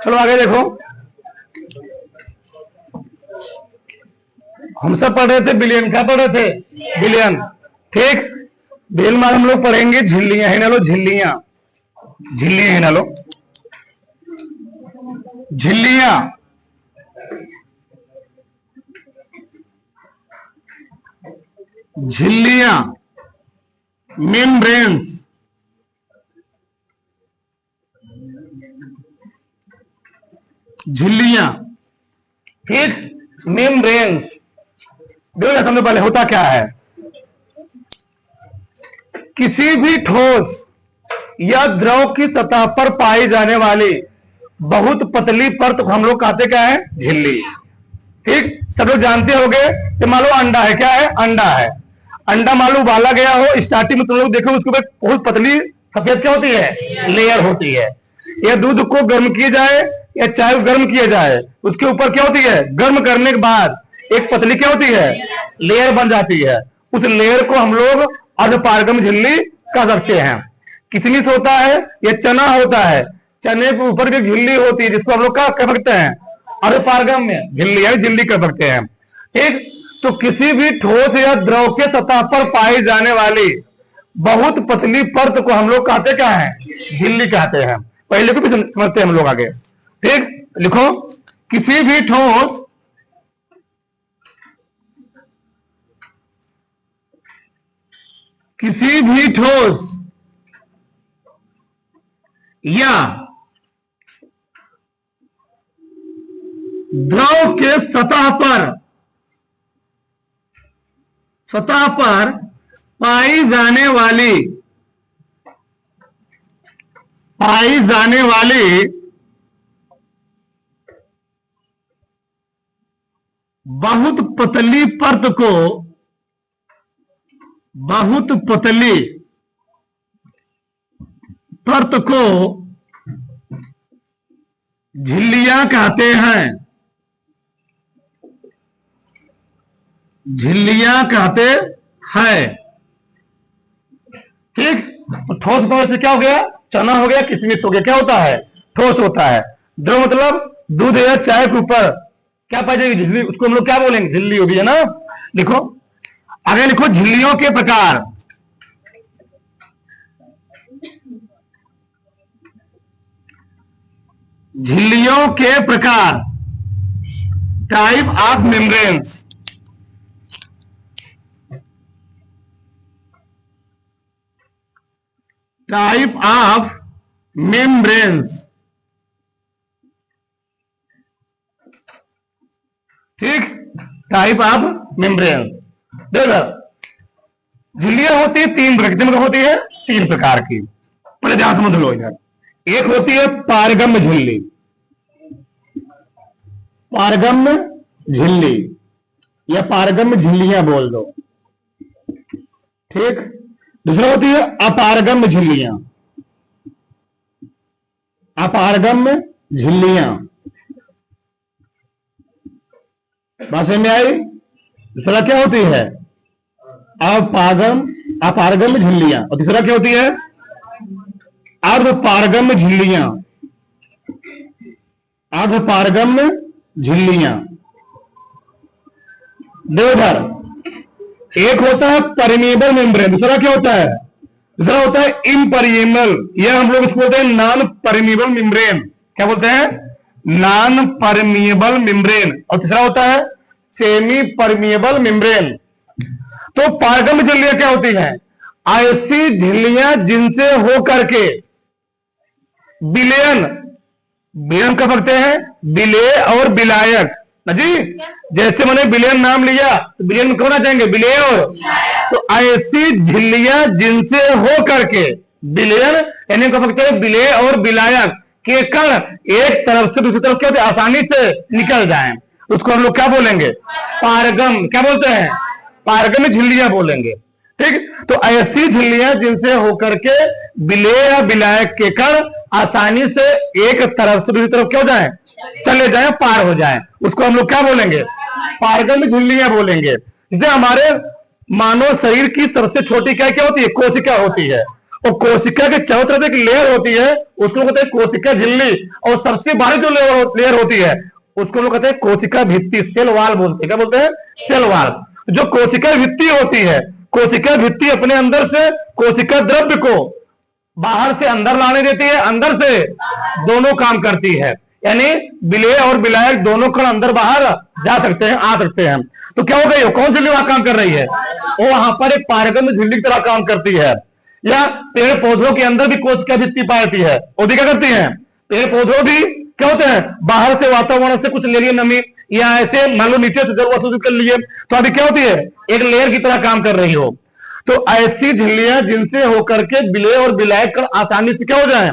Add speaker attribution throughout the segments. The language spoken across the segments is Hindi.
Speaker 1: चलो आगे देखो, हम सब पढ़ रहे थे बिलियन, क्या पढ़ रहे थे? बिलियन। ठीक, बिलियन में हम लोग पढ़ेंगे झिल्लियां है ना लो, झिल्लियां, झिल्लियां है ना लो, झिल्लियां। झिल्लियां, मेम्ब्रेन्स, झिल्लियां। ठीक, मेम्ब्रेन्स। देखो सबसे पहले होता क्या है, किसी भी ठोस या द्रव की सतह पर पाई जाने वाली बहुत पतली परत को हम लोग कहते क्या है? झिल्ली। ठीक, सब लोग जानते होंगे कि मान लो अंडा है, क्या है? अंडा है। अंडा मान लो उबाला गया हो, स्टार्टिंग में तुम लोग देखो उसके ऊपर बहुत पतली सफेद क्या होती है? लेयर होती है। या दूध को गर्म किया जाए या चाय को गर्म किया जाए, उसके ऊपर क्या होती है? गर्म करने के बाद एक पतली क्या होती है? लेयर बन जाती है। उस लेयर को हम लोग अर्धपारगम झिल्ली कह सकते हैं। किशमिश होता है या चना होता है, चने के ऊपर जो झिल्ली होती है जिसको हम लोग क्या कह सकते हैं? अर्धपारगम में झिल्ली है, झिल्ली कह सकते हैं। ठीक, तो किसी भी ठोस या द्रव के सतह पर पाई जाने वाली बहुत पतली परत को हम लोग कहते क्या है? झिल्ली कहते हैं। पहले को भी समझते हैं हम लोग आगे। ठीक, लिखो, किसी भी ठोस या द्रव के सतह पर पाई जाने वाली बहुत पतली परत को झिल्लियां कहते हैं। झिल्लियां कहते हैं। ठीक, तो ठोस तो से क्या हो गया? चना हो गया, किशमिश हो गया, क्या होता है? ठोस होता है। द्रव मतलब दूध या चाय के ऊपर क्या पाई जाएगी? झिल्ली, उसको हम लोग क्या बोलेंगे? झिल्ली होगी, है ना। लिखो आगे, लिखो झिल्लियों के प्रकार। झिल्लियों के प्रकार, type of membranes. Type of membranes. ठीक, टाइप ऑफ मेम्ब्रेन्स। देखो झिल्लियां होती है तीन प्रकार की, होती है तीन प्रकार की। पहले ध्यान समझ लो इधर। एक होती है पारगम्य झिल्ली, पारगम्य झिल्ली या पारगम्य झिल्लियां बोल दो। ठीक, दूसरा होती है अपारगम्य झिल्लियां। अपारगम्य झिल्लियां, बात समझ में आई? दूसरा क्या होती है? अपारगम्य झिल्लियां। और तीसरा क्या होती है? अर्धपारगम्य झिल्लियां। अर्धपारगम्य झिल्लियां। देवधर, एक होता है परमिएबल मेम्ब्रेन, दूसरा क्या होता है? दूसरा होता है इम्परमिएबल, यह हम लोग इसको बोलते हैं नॉन परमिएबल मेम्ब्रेन। क्या बोलते हैं? Non permeable membrane. और तीसरा होता है सेमी परमिएबल मेम्ब्रेन। तो पारगम्य झिल्लियां क्या होती हैं? ऐसी झिल्लियां जिनसे होकर के विलयन, विलयन कर सकते हैं, विलेय और विलायक ना जी। जैसे मैंने विलयन नाम लिया तो विलयन में कौन आ जाएंगे? विलेय और। तो ऐसी झिल्लियां जिनसे हो करके विलयन यानी कह सकते हैं विलेय और विलायक के कण एक तरफ से दूसरी तरफ क्या होते हैं? आसानी से निकल जाएं, उसको हम लोग क्या बोलेंगे? पारगम। क्या बोलते हैं? पारगम झिल्लियां बोलेंगे। ठीक, तो ऐसी झिल्लियां जिनसे होकर के विलेय या विलायक के कण आसानी से एक तरफ से दूसरी तरफ क्या हो जाए? चले जाए, पार हो जाए, उसको हम लोग क्या बोलेंगे? पारगम्य झिल्लियां बोलेंगे। जैसे हमारे मानव शरीर की सबसे छोटी क्या क्या होती है? कोशिका होती है। और कोशिका के चारों तरफ एक लेयर होती है, उसको कहते हैं कोशिका झिल्ली। और सबसे बाहरी जो लेयर होती है उसको लोग कहते हैं कोशिका भित्ति, सेल वाल बोलते हैं। क्या बोलते हैं? Cell wall. जो कोशिका भित्ति होती है, कोशिका भित्ति अपने अंदर से कोशिका द्रव्य को बाहर से अंदर लाने देती है, अंदर से दोनों काम करती है। यानी विलेय और विलायक दोनों कण अंदर बाहर जा सकते हैं, आ सकते हैं। तो क्या हो गई? कौन सी झिल्ली वहां काम कर रही है? वो वहां पर एक पारगम्य झिल्ली की तरह काम करती है। या पेड़ पौधों के अंदर भी कोशिका भित्ति पाई जाती है। वो भी क्या करती है? पेड़ पौधों भी क्या होते हैं? बाहर से वातावरण से कुछ ले लिए नमी, या ऐसे मान लो नीचे से जरूरत कर लिए, तो अभी क्या होती है? एक लेयर की तरह काम कर रही हो। तो ऐसी झिल्लियां जिनसे होकर के विलेय और विलायक कण आसानी से क्या हो जाए?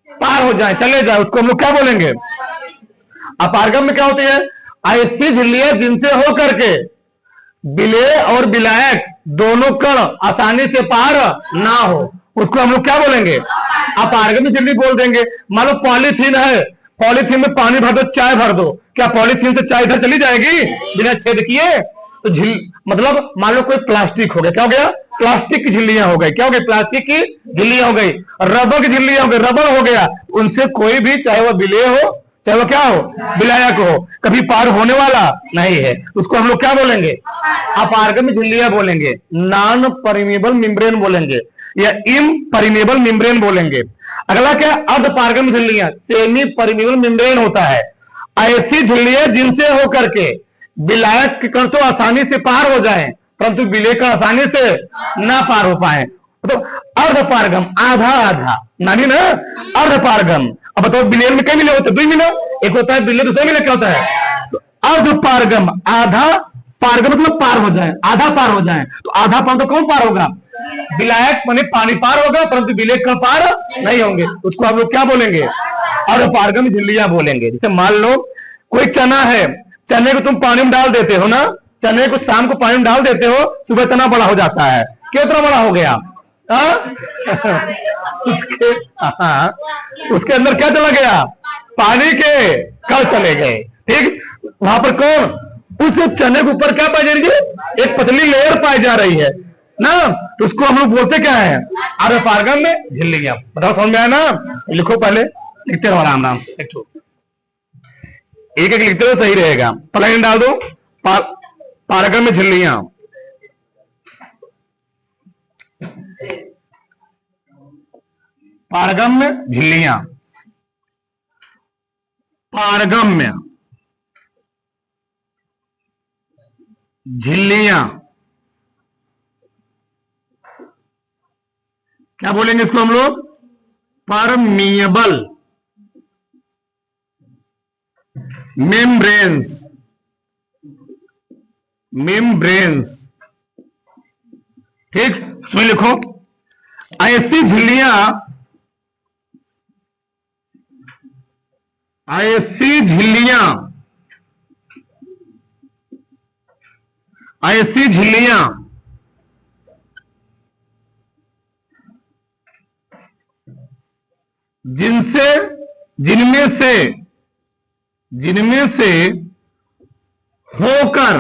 Speaker 1: पार हो जाए, चले जाए, उसको हम लोग क्या बोलेंगे? अपारगम में क्या होती है? ऐसी झिल्लियां जिनसे होकर के विलेय और विलायक दोनों कण आसानी से पार ना हो, उसको हम लोग क्या बोलेंगे? अपारगम झिल्ली बोल देंगे। मान लो पॉलीथीन है, पॉलीथीन में पानी भर दो, चाय भर दो, क्या पॉलीथीन से चाय इधर चली जाएगी बिना छेद किए? तो झिल मतलब मान लो कोई प्लास्टिक हो गया, क्या हो गया? प्लास्टिक की झिल्लियां हो गई। क्या हो गई? प्लास्टिक की झिल्लियां हो गई। रबर की झिल्लियां हो गई, रबर हो गया। उनसे कोई भी, चाहे वह विलेय हो चाहे वो क्या हो, विलायक हो, कभी पार होने वाला नहीं है। उसको हम लोग क्या बोलेंगे? अपारगम झिल्लियां बोलेंगे, नॉन परमेबल मेम्ब्रेन बोलेंगे, या इम्परमेबल मेम्ब्रेन बोलेंगे। अगला क्या? अर्धपारगम झिल्लियां, सेमी परमेबल मेम्ब्रेन होता है। ऐसी झिल्लियां जिनसे होकर के विलायक के कण तो आसानी से पार हो जाए, परंतु विलेय कण आसानी से ना पार हो पाए, तो अर्धपारगम, आधा आधा, नानी ना अर्धपारगम। अब बताओ विलेय में कई विलेय होते हैं? 2 विलेय, एक होता है विलेय, दूसरा विलेय क्या होता है? तो अर्धपारगम, आधा पारगम मतलब पार हो जाए, आधा पार हो जाए। तो आधा पार तो कौन पार होगा? विलायक माने पानी पार होगा, परंतु विलेय कण पार नहीं होंगे। उसको हम लोग क्या बोलेंगे? अर्धपारगम झिल्लियां बोलेंगे। जैसे मान लो कोई चना है, चने को तुम पानी में डाल देते हो ना, चने को शाम को पानी में डाल देते हो, सुबह इतना बड़ा हो जाता है। कितना बड़ा हो गया? उसके अंदर क्या चला गया? पानी के कण चले गए। ठीक, वहां पर कौन? उस चने के ऊपर क्या पाई जा रही है? एक पतली लेयर पाई जा रही है ना। तो उसको हम लोग बोलते क्या है? अर्धपारगम में झिल्लियां। बताओ समझ में आया ना? लिखो, पहले लिखते रहो आराम आराम, एक एक लिखते हो, सही रहेगा। पहले डाल दो, पारगम में झिल्लियां। पारगम में झिल्लियां, पारगम में झिल्लियां, क्या बोलेंगे इसको हम लोग? Permeable membranes, membranes. ठीक, इसमें लिखो, ऐसी झिल्लियां, ऐसी झिल्लियां, ऐसी झिल्लियां जिनसे, जिनमें से होकर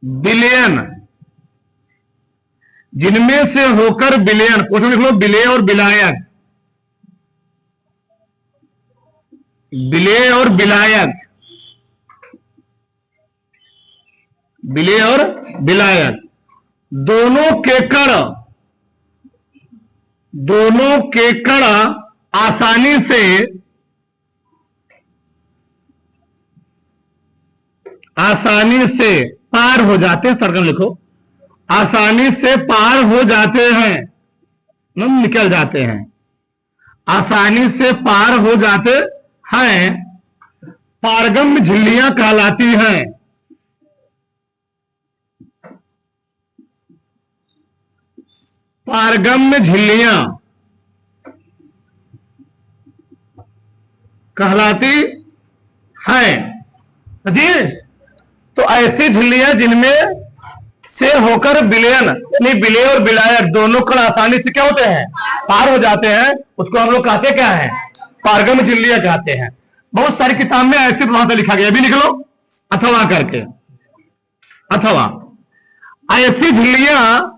Speaker 1: विलयन, जिनमें से होकर विलयन, क्वेश्चन लिख लो, विलेय और विलायक, विलेय और विलायक, विलेय और विलायक दोनों के कण आसानी से पार हो जाते हैं। सर्कल लिखो, आसानी से पार हो जाते हैं, निकल जाते हैं, आसानी से पार हो जाते हैं, पारगम झिल्लियां कहलाती हैं। पारगम्य झिल्लियां कहलाती हैं जी। तो ऐसी झिल्लियां जिनमें से होकर विलयन, यानी विलेय और विलायक दोनों कण आसानी से क्या होते हैं? पार हो जाते हैं, उसको हम लोग कहते क्या है? पारगम्य झिल्लियां कहते हैं। बहुत सारी किताब में ऐसे वहां से लिखा गया, भी लिख लो अथवा करके, अथवा। ऐसी झिल्लियां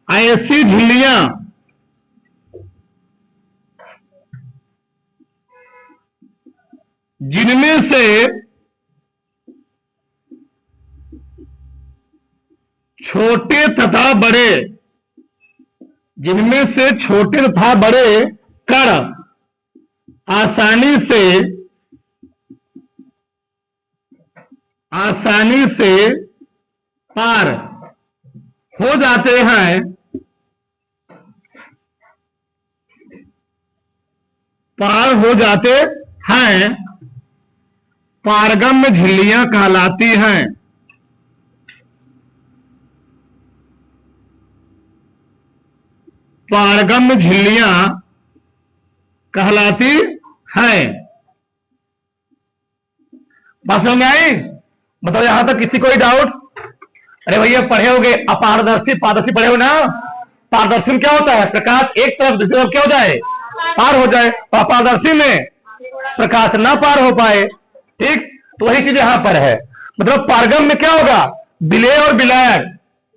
Speaker 1: ऐसी झिल्लियां जिनमें से छोटे तथा बड़े, जिनमें से छोटे तथा बड़े कण आसानी से पार हो जाते हैं, पारगम्य झिल्लियां कहलाती हैं। पारगम्य झिल्लियां कहलाती हैं। बात समझ में आई? बताओ यहां तक किसी कोई डाउट? अरे भैया पढ़े होगे अपारदर्शी पारदर्शी पढ़े हो ना? पारदर्शी में क्या होता है? प्रकाश एक तरफ दूसरी तरफ क्या हो जाए? पार हो जाए। तो अपारदर्शी में प्रकाश ना पार हो पाए। ठीक, तो वही चीज यहां पर है। मतलब पारगम में क्या होगा? विलेय और विलायक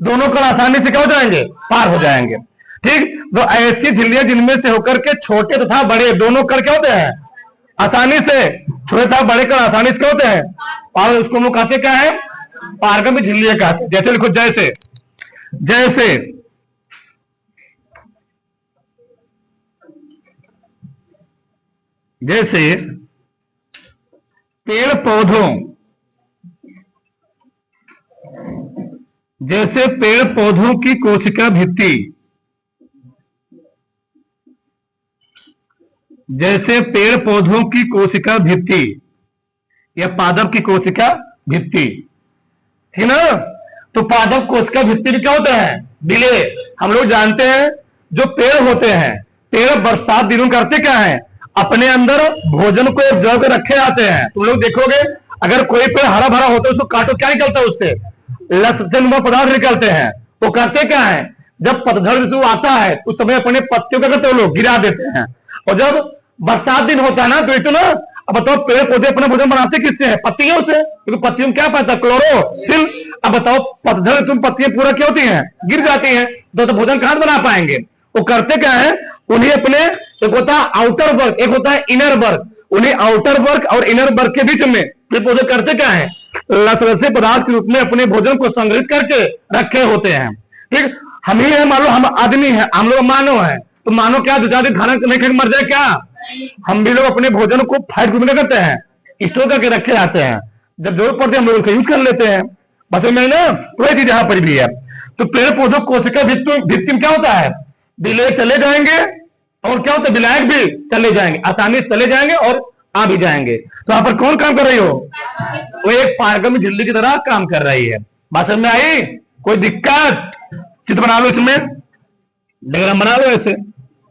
Speaker 1: दोनों कण आसानी से क्या हो जाएंगे? पार हो जाएंगे। ठीक, तो ऐसी झिल्लियां जिनमें से होकर के छोटे तथा बड़े दोनों कण क्या होते हैं? आसानी से, छोटे तथा बड़े कण आसानी से क्या होते हैं? और उसको हम लोग कहते क्या है? पारगम्य झिल्लियां कहते हैं। जैसे लिखो, जैसे जैसे जैसे पेड़ पौधों, जैसे पेड़ पौधों की कोशिका भित्ति, जैसे पेड़ पौधों की कोशिका भित्ति या पादप की कोशिका भित्ति, ठीक ना? तो पादप कोशिका भित्ति में क्या होता है? विलेय। हम लोग जानते हैं जो पेड़ होते हैं, पेड़ बरसात दिनों में करते क्या है? अपने अंदर भोजन को जड़ के रखे आते हैं। तुम लोग देखोगे अगर कोई पेड़ हरा भरा होता है उसको काटो, क्या निकलता है उससे? लसनुमा पदार्थ निकलते हैं। वो करते क्या है? जब पतझड़ ऋतु आता है उस समय अपने पत्तियों क्या करते हैं? लोग गिरा देते हैं। और जब बरसात दिन होता है ना तो इतना, अब बताओ पेड़ पौधे अपना भोजन बनाते किससे है? पत्तियों से, क्योंकि पत्तियों में क्या पाता है? क्लोरोफिल। अब बताओ पतझड़ ऋतु में पत्तियां पूरा क्या होती हैं? गिर जाती हैं, तो भोजन कहां बना पाएंगे? वो करते क्या है? उन्हें अपने, एक होता है आउटर वर्क, एक होता है इनर वर्क, उन्हें आउटर वर्क और इनर वर्क के बीच में पेड़ पौधे करते क्या है? लसलसे पदार्थ के रूप में अपने भोजन को संग्रहित करके रखे होते हैं। ठीक, हम ही है, मान लो हम आदमी है, हम लोग मानव है, तो मानव क्या 2-4 दिन खाना नहीं खाकर मर जाए क्या? हम भी लोग अपने भोजन को फाइट ग्रुप में करते हैं, स्टोर करके रखे जाते हैं, जब जरूरत पड़ती है हम लोग उसका यूज कर लेते हैं। बस में ना वही चीज यहां पर भी है। तो पेड़ पौधों कोशिका भित्ति में क्या होता है? विलेय चले जाएंगे और क्या होता है? विलायक भी चले जाएंगे, आसानी से चले जाएंगे और आ भी जाएंगे। तो यहां पर कौन काम कर रही हो? वो एक पारगम्य झिल्ली की तरह काम कर रही है। बात समझ में आई? कोई दिक्कत? चित्र बना लो, इसमें डायग्राम बना लो ऐसे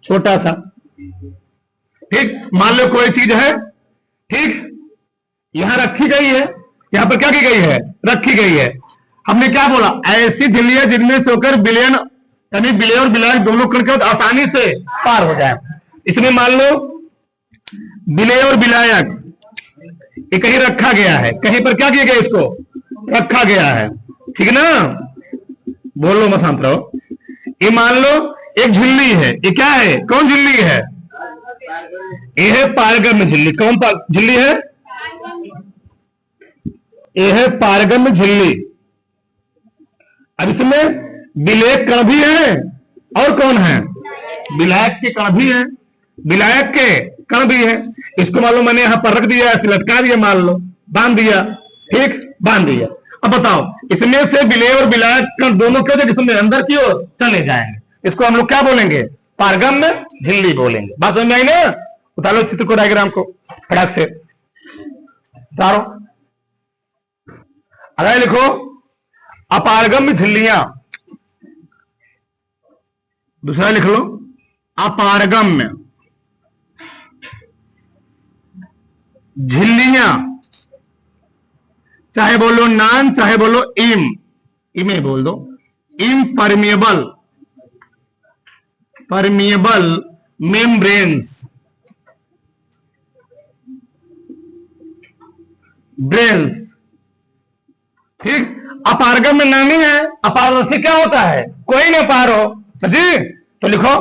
Speaker 1: छोटा सा। ठीक, मान लो कोई चीज है, ठीक, यहां रखी गई है, यहां पर क्या की गई है? रखी गई है। हमने क्या बोला? ऐसी झिल्लियां जिनमें से होकर विलयन, यानी विलेय और विलायक दोनों करके आसानी से पार हो जाए। इसमें मान लो विलेय और विलायक ये कहीं रखा गया है, कहीं पर क्या किया गया? इसको रखा गया है, ठीक ना? बोलो मत शांत रहो। ये मान लो एक झिल्ली है, ये क्या है? कौन झिल्ली है? ये है पारगम्य झिल्ली। कौन झिल्ली है? ये है पारगम्य झिल्ली। अब इसमें विलेयक कण भी है और कौन है? विलायक के कण भी है, विलायक के कण भी है। इसको मान लो मैंने यहां पर रख दिया, ऐसे लटका दिया, मान लो बांध दिया, ठीक, बांध दिया। अब बताओ इसमें से विलेय और विलायक कण दोनों क्यों जिसमें अंदर की ओर चले जाएंगे, इसको हम लोग क्या बोलेंगे? पारगम्य झिल्ली बोलेंगे। बात समझ में आई ना? उतारो चित्र को, डायग्राम को फटाक से उतारो। अगर लिखो अपारगम्य झिल्लियां, दूसरा लिख लो अपारगम्य झिल्लियां, चाहे बोलो नॉन चाहे बोलो इमे बोल दो, इम्परमिएबल मेम्ब्रेन्स ब्रेन्स। ठीक, अपारगम्य नामी है, अपारदर्शी क्या होता है? कोई ना पार हो, जी तो लिखो,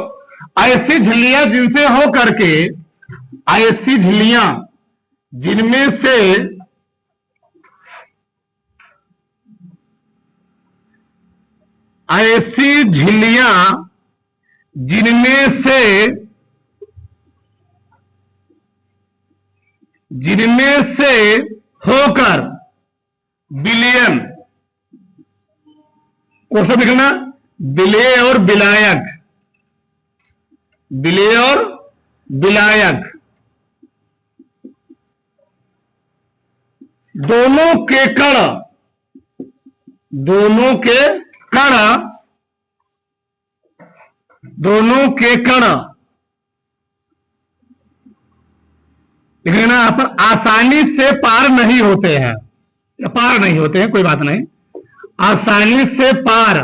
Speaker 1: ऐसी झिल्लियां जिनसे हो करके, ऐसी झिल्लियां जिनमें से ऐसी झिल्लियां जिनमें से होकर विलयन, कौन सा लिखना, विलेय और विलायक, विलेय और विलायक दोनों के कण लिखना यहां पर आसानी से पार नहीं होते हैं, या पार नहीं होते हैं, कोई बात नहीं, आसानी से पार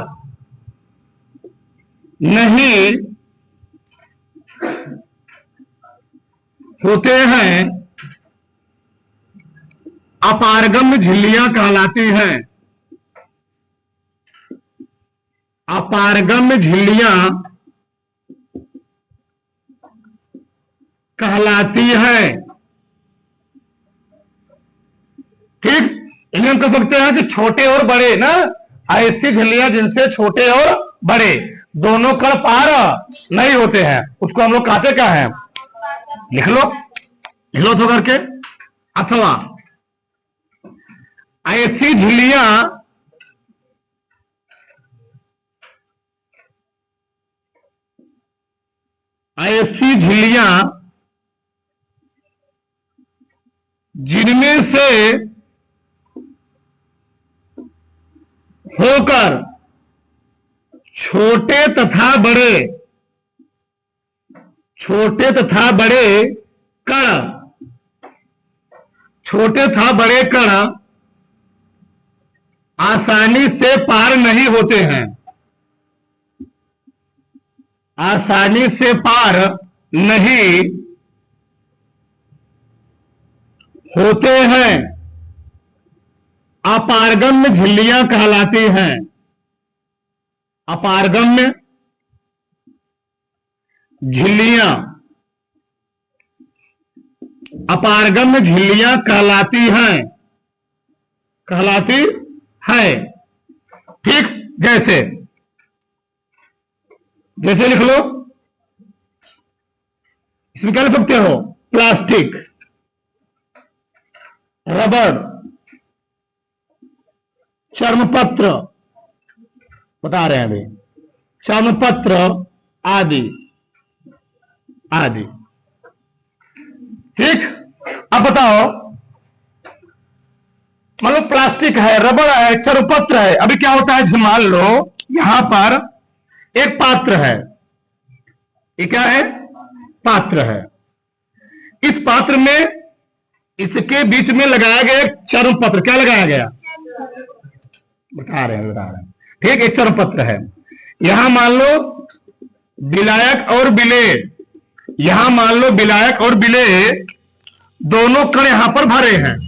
Speaker 1: नहीं होते हैं, अपारगम्य झिल्लियां कहलाती हैं। अपारगम्य झिल्लियां कहलाती है। ठीक, इन्हें हम कह सकते हैं कि छोटे और बड़े ना, ऐसी झिल्लियां जिनसे छोटे और बड़े दोनों कण पार नहीं होते हैं, उसको हम लोग कहते क्या है, लिख लो तो करके, अथवा ऐसी झिल्लियां जिनमें से होकर छोटे तथा बड़े कण आसानी से पार नहीं होते हैं, आसानी से पार नहीं होते हैं, अपारगम्य झिल्लियां कहलाती हैं। अपारगम्य झिल्लियां कहलाती है। ठीक, जैसे लिख लो, इसमें क्या लिख सकते हो, प्लास्टिक, रबड़, चर्मपत्र, बता रहे हैं अभी, चर्मपत्र आदि। ठीक, अब बताओ, मान लो प्लास्टिक है, रबड़ है, चर्मपत्र है, अभी क्या होता है, मान लो यहां पर एक पात्र है, ये क्या है, पात्र है, इस पात्र में इसके बीच में लगाया गया एक चर्मपत्र, क्या लगाया गया, बता रहे हैं, ठीक, एक चर्मपत्र है, यहां मान लो विलायक और विलेय, यहां मान लो विलायक और विलेय दोनों कण यहां पर भरे हैं,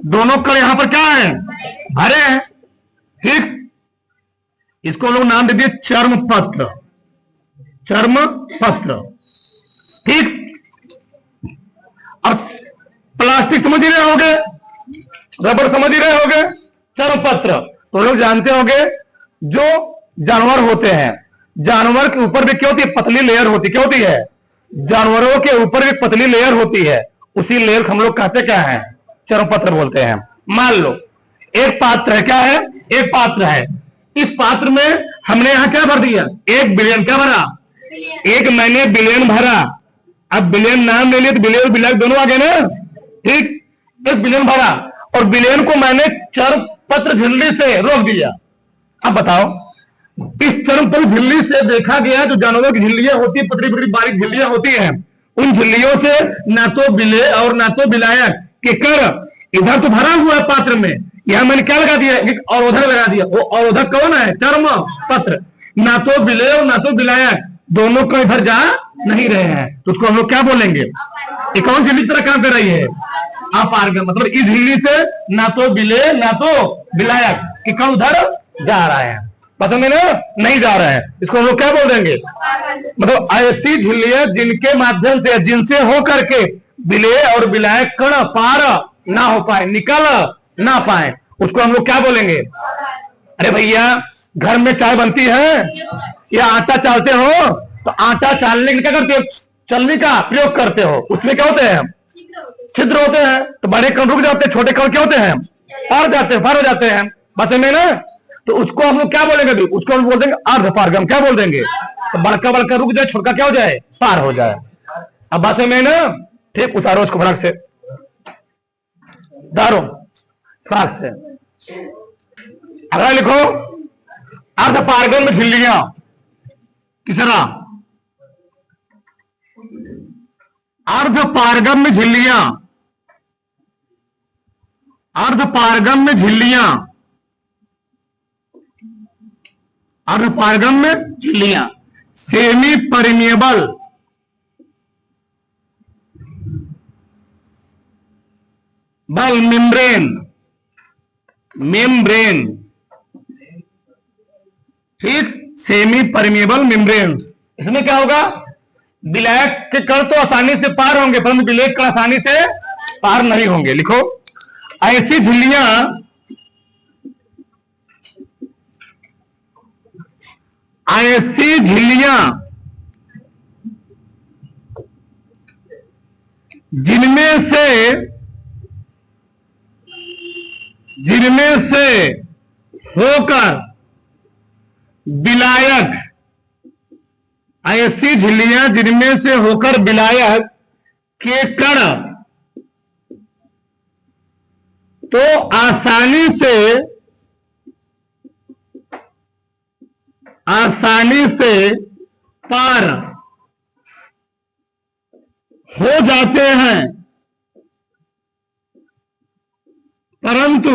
Speaker 1: दोनों कण यहां पर क्या है, भरे हैं। ठीक, इसको लोग नाम दे दिए चर्मपत्र, ठीक। और प्लास्टिक समझ ही रहे होगे, रबड़ समझ ही रहे होगे, चर्मपत्र तो लोग जानते होंगे, जो जानवर होते हैं, जानवर के ऊपर भी क्या होती है, पतली लेयर होती, क्या होती है, जानवरों के ऊपर भी पतली लेयर होती है, उसी लेयर को हम लोग कहते क्या है, चर्मपत्र बोलते हैं। मान लो एक पात्र है, क्या है, एक पात्र है, इस पात्र में हमने यहां क्या भर दिया, एक बिलियन, क्या भरा, एक मैंने बिलियन भरा, अब बिलियन नाम ले लिया तो बिलियन और बिलियन दोनों आ गए ना, ठीक, एक बिलियन भरा और बिलियन को मैंने चर्मपत्र झिल्ली से रोक दिया। अब बताओ, इस चर्मपत्र झिल्ली से देखा गया जो जानवरों की झिल्लियां होती है, पतली पतली बारीक झिल्लियां होती हैं, उन झिल्लियों से ना तो विलेय और ना तो विलायक के कण इधर तो भरा हुआ है पात्र में, यहां मैंने क्या लगा दिया, एक अवरोधक लगा दिया, वो अवरोधक कौन है, चर्मपत्र, ना तो विलेय और ना तो विलायक दोनों को इधर जा नहीं रहे हैं, तो उसको हम लोग क्या बोलेंगे, ये कौन झिल्ली तरह काम कर रही है, अपारगम, मतलब इस झिल्ली से ना तो विलेय ना तो विलायक के कण उधर जा रहा है। बस में ना नहीं जा रहे हैं, इसको हम लोग क्या बोल देंगे? मतलब ऐसी झिल्लियां जिनके माध्यम से, जिनसे हो करके विलेय और विलायक कण पार ना हो पाए, निकल ना पाए, उसको हम लोग क्या बोलेंगे? अरे भैया, घर में चाय बनती है या आटा चालते हो, तो आटा चालने के क्या करते हो? चलनी का प्रयोग करते हो, उसमें क्या होते हैं? छिद्र होते हैं। तो बड़े कण रुक जाते हैं, छोटे कण क्या होते हैं? पार जाते हैं, पार हो जाते हैं बस में ना। तो उसको हम लोग क्या बोलेंगे? उसको हम बोल देंगे अर्ध पारगम। क्या बोल देंगे? तो बड़का बड़का रुक जाए, छोटका क्या हो जाए? पार हो जाए। अब बस में ना, ठीक, उतारो उसको फटाक से, दारो फटाक से। अगला लिखो, अर्ध पारगम में झिल्लियां। तीसरा, अर्ध पारगम में झिल्लियां। अर्ध पारगम में झिल्लियां। अर्ध पारगम में झिल्लियां, सेमी परमिएबल। बल मेम्ब्रेन, मेम्ब्रेन, ठीक, सेमी परमिएबल मेम्ब्रेन। इसमें क्या होगा? विलायक के कण तो आसानी से पार होंगे, परंतु विलेयक कण आसानी से पार नहीं होंगे। लिखो, ऐसी झिल्लियां, ऐसी झिल्लियां जिनमें से होकर विलायक, ऐसी झिल्लियां जिनमें से होकर विलायक के कण तो आसानी से पार हो जाते हैं, परंतु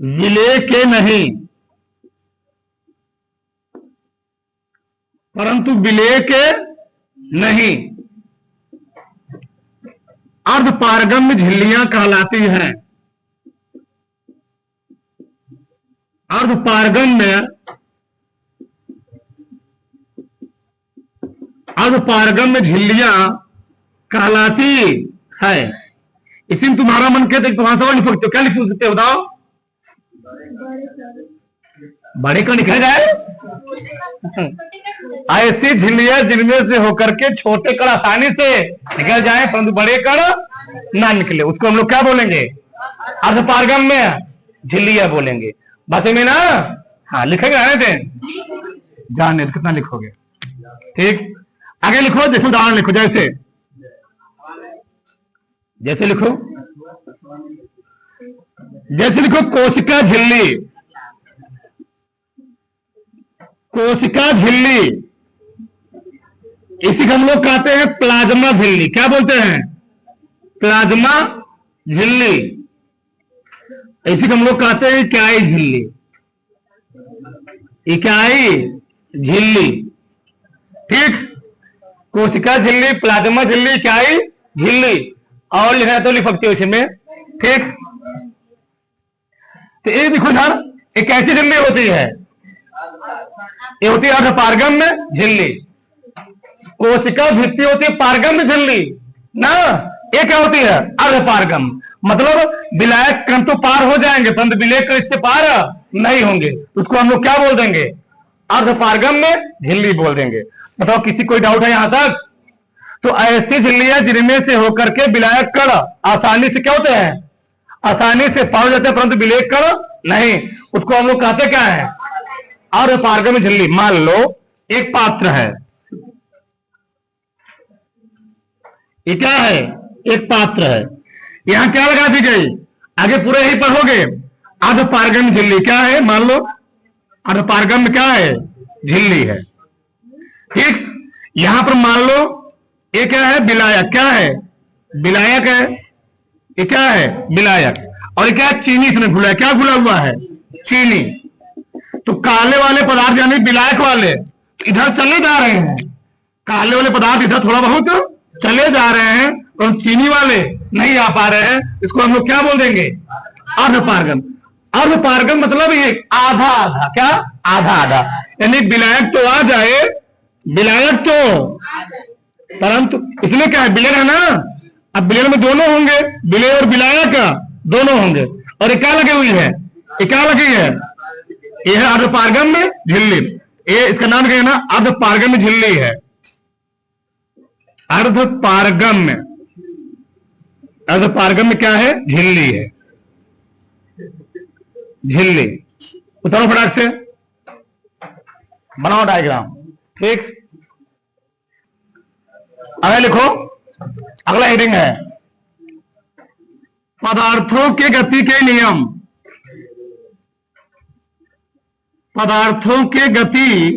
Speaker 1: विलेय के नहीं, परंतु विलेय के नहीं, अर्ध पारगम्य झिल्लियां कहलाती हैं। अर्ध पारगम्य, अर्ध पारगम्य झिल्लियां कहलाती है। इसी में तुम्हारा मन कहते तुम्हारा सवाल लिख सकते हो, क्या लिख सकते हो बताओ? बड़े कण लिखा जाए। ऐसी झिल्लियां जिनमें से होकर के छोटे कण आसानी से निकल जाए, परंतु बड़े कण ना निकले, उसको हम लोग क्या बोलेंगे? अर्ध पारगम्य झिल्लियां बोलेंगे। बात में ना, हाँ लिखेंगे, आने थे जाने कितना लिखोगे, ठीक। आगे लिखो, जैसे उदाहरण लिखो, जैसे लिखो, जैसे लिखो, कोशिका झिल्ली। कोशिका झिल्ली, इसी को हम लोग कहते हैं प्लाज्मा झिल्ली। क्या बोलते हैं? प्लाज्मा झिल्ली। इसी को हम लोग कहते हैं इकाई झिल्ली। इकाई झिल्ली, ठीक। कोशिका झिल्ली, प्लाज्मा झिल्ली, इकाई झिल्ली, और लिखना तो लिख सकते हो इसमें, ठीक। तो ये देखो ना, एक कैसी झिल्ली होती है? ये होती है अर्ध पारगम्य झिल्ली। कोशिका भित्ति होती है पारगम्य झिल्ली ना, ये क्या होती है? अर्ध पारगम। मतलब विलायक कण तो पार हो जाएंगे, परंतु विलेयक कण इससे पार नहीं होंगे, उसको हम लोग क्या बोल देंगे? अर्ध पारगम्य झिल्ली बोल देंगे। बताओ, किसी कोई डाउट है यहां तक? तो ऐसी झिल्लियां जिनमें से होकर के विलायक कण आसानी से क्या होते हैं? आसानी से पार हो जाते हैं, परंतु विलेयक कण नहीं, उसको हम लोग कहते क्या है? अर्ध पारगम्य झिल्ली। मान लो एक पात्र है, ये क्या है? एक पात्र है, यहां क्या लगा दी गई? आगे पूरे ही पढ़ोगे। अर्ध पारगम्य झिल्ली क्या है? मान लो अर्ध पारगम्य क्या है? झिल्ली है, ठीक। यहां पर मान लो ये क्या है? विलायक। क्या है? विलायक है। ये क्या है? विलायक। और ये क्या है? चीनी इसमें घुला है। क्या घुला हुआ है? चीनी। तो काले वाले पदार्थ यानी विलायक वाले इधर चले जा रहे हैं, काले वाले पदार्थ इधर थोड़ा बहुत चले जा रहे हैं, और चीनी वाले नहीं आ पा रहे हैं, इसको हम लोग क्या बोल देंगे? अर्ध पारगम। अर्ध पारगम मतलब ये आधा आधा, क्या आधा आधा, यानी विलायक तो आ जाए, विलायक तो, परंतु इसमें क्या है, विलय है ना, अब विलय में दोनों होंगे, विलय और विलायक दोनों होंगे, और एक क्या लगी हुई है, एक क्या लगी है, ये है अर्ध पारगम में झिल्ली, ये इसका नाम क्या है ना, अर्ध पारगम में झिल्ली है, अर्ध पारगम में, अर्ध पारगम में क्या है, झिल्ली है, झिल्ली। उतारो फटाक से, बनाओ डायग्राम, ठीक। अगर लिखो, अगला हेडिंग है पदार्थों के गति के नियम, पदार्थों के गति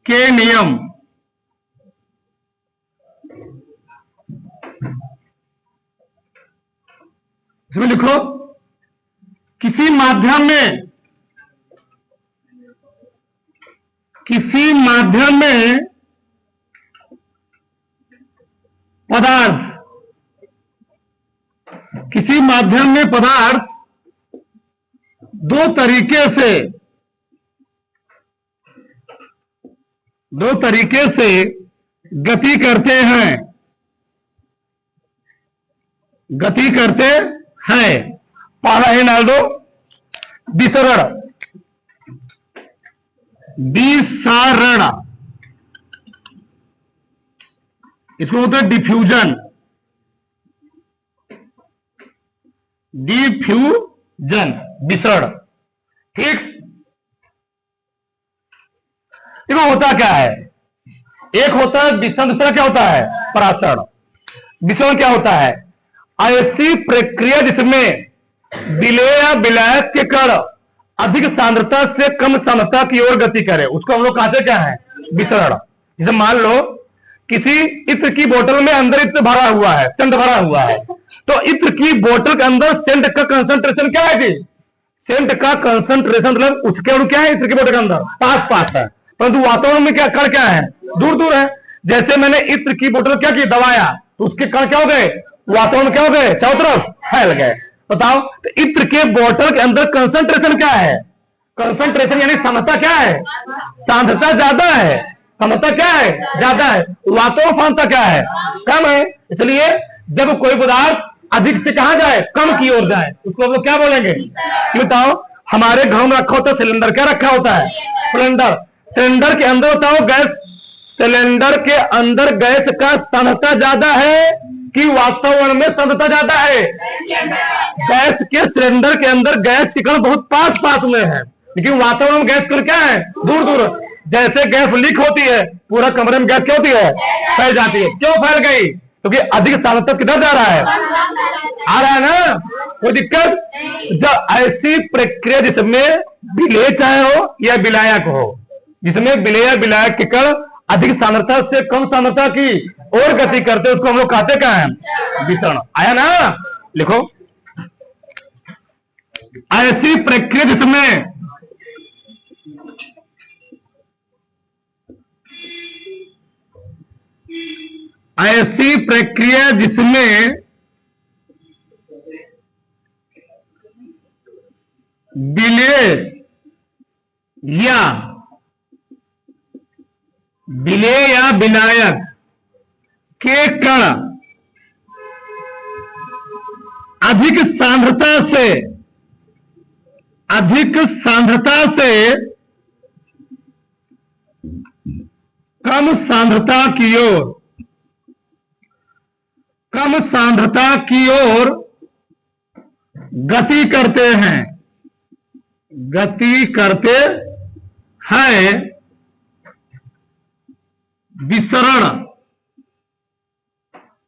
Speaker 1: के नियम। इसमें लिखो, किसी माध्यम में, किसी माध्यम में पदार्थ, किसी माध्यम में पदार्थ दो तरीके से, दो तरीके से गति करते हैं, गति करते हैं। पहला है डाल दो, विसरण, विसरण, इसको होता है डिफ्यूजन, डिफ्यूजन, विसरण, ठीक। देखो होता क्या है, एक होता है विसरण, दूसरा क्या होता है, परासरण। विसरण क्या होता है, ऐसी प्रक्रिया जिसमें विलेय या विलायक के कण अधिक सांद्रता से कम सांद्रता की ओर गति करे, उसको हम लोग कहते क्या है, विसरण। जैसे मान लो किसी इत्र की बोतल में अंदर इत्र भरा हुआ है, सेंट भरा हुआ है, तो इत्र की बोतल के अंदर सेंट का कंसंट्रेशन क्या है जी, सेंट का कंसंट्रेशन मतलब उसके और क्या है, इत्र की बोतल के अंदर पास पास है, परंतु वातावरण में क्या कण क्या है, दूर दूर है। जैसे मैंने इत्र की बोतल क्या की, दबाया, तो उसके कण क्या हो गए, वातावरण क्या हो गए, चारों तरफ फैल गए। बताओ, तो इत्र के बोतल के अंदर कंसंट्रेशन क्या है, कंसंट्रेशन यानी सांद्रता क्या है, सांद्रता ज्यादा है, सांद्रता क्या है, ज्यादा है, वातावरण सांद्रता क्या है, कम है। इसलिए जब कोई पदार्थ अधिक से कहां जाए, कम की ओर जाए, उसको हम लोग क्या बोलेंगे। बताओ, हमारे घर में रखा होता है सिलेंडर, क्या रखा होता है, सिलेंडर, सिलेंडर के अंदर बताओ गैस, सिलेंडर के अंदर गैस का सांद्रता ज्यादा है कि वातावरण में सांद्रता ज्यादा है, गैस के सिलेंडर के अंदर गैस की कण बहुत पास पास में है, लेकिन वातावरण में गैस कण क्या है, दूर दूर। जैसे गैस लीक होती है, पूरा कमरे में गैस क्या होती है, फैल जाती है। क्यों फैल गई, क्योंकि अधिक सांद्रता किधर जा रहा है, आ रहा है ना, कोई दिक्कत। जब ऐसी प्रक्रिया जिसमें विलेय चाहे हो या विलायक हो, जिसमें विलेय या विलायक के कण अधिक सांद्रता से कम सांद्रता की और गति करते, उसको हम लोग कहते क्या है, विसरण। आया ना, लिखो, ऐसी प्रक्रिया जिसमें, ऐसी प्रक्रिया जिसमें विलेय या विलेय या विलायक के कण अधिक सांद्रता से, अधिक सांद्रता से कम सांद्रता की ओर, कम सांद्रता की ओर गति करते हैं, गति करते हैं, विसरण,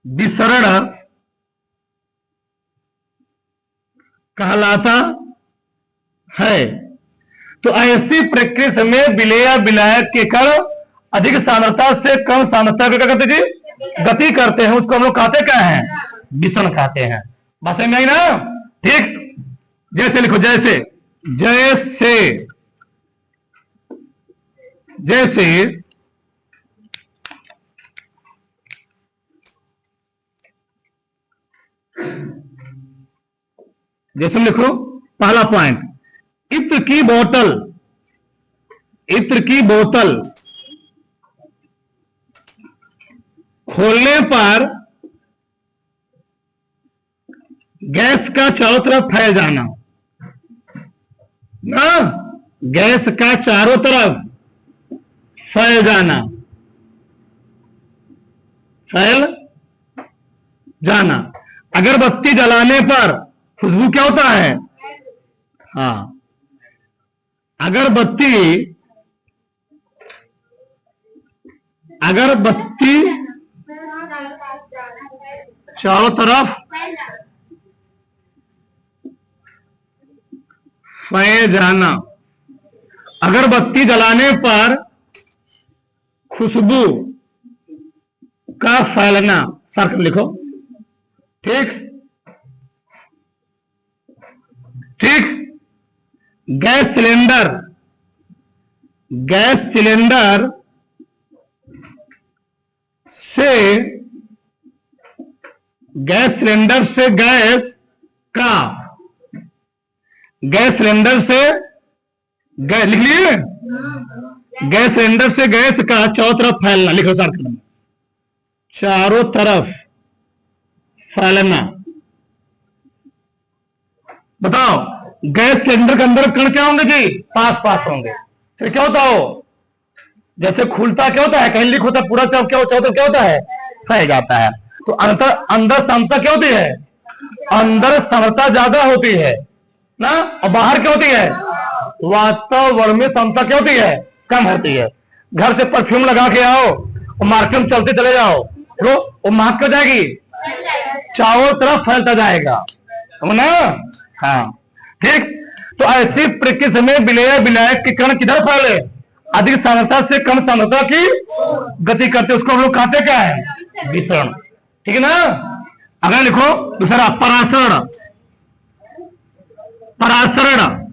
Speaker 1: विसरण कहलाता है। तो ऐसी प्रक्रिया में विलेय विलायक के कण अधिक सांद्रता से कम सांद्रता की क्या करते जी, गति करते हैं, उसको हम लोग कहते क्या है, विसरण कहते हैं। बात समझ में आई ना, ठीक। जैसे लिखो, जैसे, जैसे, जैसे जैसे लिखो, पहला पॉइंट, इत्र की बोतल, इत्र की बोतल खोलने पर गैस का चारों तरफ फैल जाना ना, गैस का चारों तरफ फैल जाना, फैल जाना। अगरबत्ती जलाने पर खुशबू क्या होता है? हाँ, अगरबत्ती, अगरबत्ती चारों तरफ फैल जाना, अगरबत्ती जलाने पर खुशबू का फैलना, सर्कल लिखो। ठीक ठीक। गैस सिलेंडर, गैस सिलेंडर से, गैस सिलेंडर से गैस का, गैस सिलेंडर से गैस, लिख लिए, गैस सिलेंडर से गैस का चारों तरफ फैलना, लिखो सर्कल में, चारों तरफ फैलना। बताओ, गैस सिलेंडर के अंदर कण क्या होंगे जी? पास पास होंगे। फिर क्या होता हो, जैसे खुलता क्या होता है, कहीं लीक होता है, पूरा क्या होता है, फैल जाता है। तो अंदर समता क्या होती है? अंदर समता ज्यादा होती है ना, और बाहर क्या होती है? वातावरण में समता क्या होती है? कम होती है। घर से परफ्यूम लगा के आओ और मार्केट में चलते चले जाओ, तो वो महक क्यों जाएगी? चारों तरफ फैलता जाएगा ना। हाँ, ठीक। तो ऐसी प्रक्रिया में विलय विलायक के कण किधर फैले? अधिक सांद्रता से कम सांद्रता की गति करते, उसको हम लोग कहते क्या है? विसरण। ठीक है ना। अगला लिखो दूसरा, परासरण, परासरण,